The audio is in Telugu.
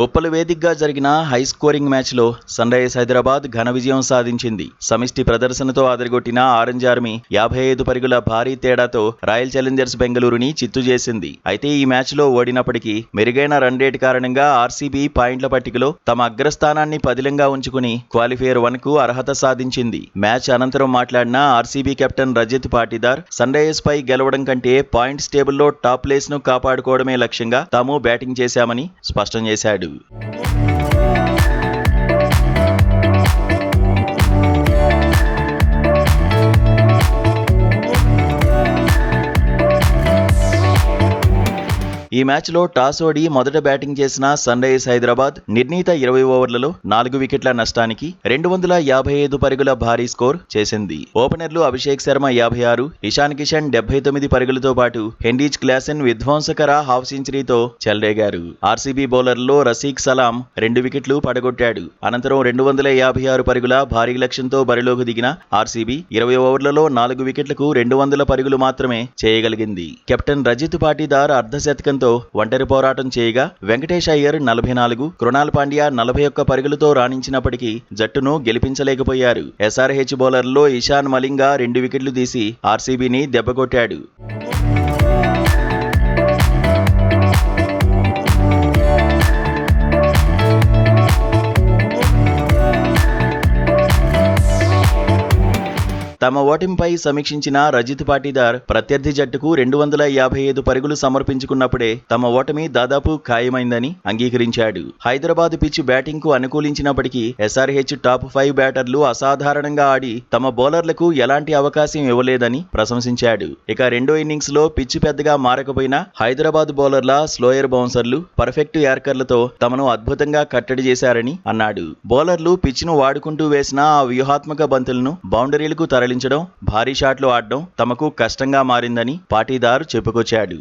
ఉప్పల్ వేదికగా జరిగిన హై స్కోరింగ్ మ్యాచ్లో సన్ రైజర్స్ హైదరాబాద్ ఘన విజయం సాధించింది. సమిష్టి ప్రదర్శనతో అదరగొట్టిన ఆరెంజ్ ఆర్మీ 55 పరుగుల భారీ తేడాతో రాయల్ ఛాలెంజర్స్ బెంగళూరుని చిత్తు చేసింది. అయితే ఈ మ్యాచ్లో ఓడినప్పటికీ మెరుగైన రన్ రేట్ కారణంగా ఆర్సీబీ పాయింట్ల పట్టికలో తమ అగ్రస్థానాన్ని పదిలంగా ఉంచుకుని క్వాలిఫైయర్ 1కు అర్హత సాధించింది. మ్యాచ్ అనంతరం మాట్లాడిన RCB captain Rajat Patidar Sunrisers పై గెలవడం కంటే పాయింట్స్ టేబుల్లో టాప్ ప్లేస్ ను కాపాడుకోవడమే లక్ష్యంగా తాము బ్యాటింగ్ చేశామని స్పష్టం చేశాడు. ఈ మ్యాచ్లో టాస్ ఓడి మొదట బ్యాటింగ్ చేసిన సన్ రైజర్స్ హైదరాబాద్ నిర్ణీత 20 ఓవర్లలో 4 వికెట్ల నష్టానికి 255 పరుగుల భారీ స్కోర్ చేసింది. ఓపెనర్లు అభిషేక్ శర్మ 56, ఇషాన్ కిషన్ 79 పరుగులతో పాటు హెన్రీచ్ క్లాసెన్ విధ్వంసకర హాఫ్ సెంచరీతో చెలరేగారు. ఆర్సీబీ బౌలర్లలో రసీక్ సలాం 2 వికెట్లు పడగొట్టాడు. అనంతరం 256 పరుగుల భారీ లక్ష్యంతో బరిలోకి దిగిన ఆర్సీబీ 20 ఓవర్లలో 4 వికెట్లకు 200 పరుగులు మాత్రమే చేయగలిగింది. కెప్టెన్ రజత్ పాటీదార్ అర్ధశతకంతో ఒంటరి పోరాటం చేయగా వెంకటేష్ అయ్యర్ 44, కృణాల్ పాండ్యా 41 పరుగులతో రాణించినప్పటికీ జట్టును గెలిపించలేకపోయారు. ఎస్ఆర్హెచ్ బౌలర్లలో ఇషాన్ మలింగా 2 వికెట్లు తీసి ఆర్సీబీని దెబ్బకొట్టాడు. తమ ఓటమిపై సమీక్షించిన రజత్ పాటీదార్ ప్రత్యర్థి జట్టుకు 255 పరుగులు సమర్పించుకున్నప్పుడే తమ ఓటమి దాదాపు ఖాయమైందని అంగీకరించాడు. హైదరాబాద్ పిచ్ బ్యాటింగ్ కు అనుకూలించినప్పటికీ ఎస్ఆర్హెచ్ టాప్ 5 బ్యాటర్లు అసాధారణంగా ఆడి తమ బౌలర్లకు ఎలాంటి అవకాశం ఇవ్వలేదని ప్రశంసించాడు. ఇక రెండో ఇన్నింగ్స్ లో పిచ్ పెద్దగా మారకపోయినా హైదరాబాద్ బౌలర్ల స్లోయర్ బౌన్సర్లు పర్ఫెక్ట్ యార్కర్లతో తమను అద్భుతంగా కట్టడి చేశారని అన్నాడు. బౌలర్లు పిచ్ ను వాడుకుంటూ వేసిన ఆ వ్యూహాత్మక బంతులను బౌండరీలకు తరలించడం, భారీ షాట్లు ఆడడం తమకు కష్టంగా మారిందని పాటీదార్ చెప్పుకొచ్చాడు.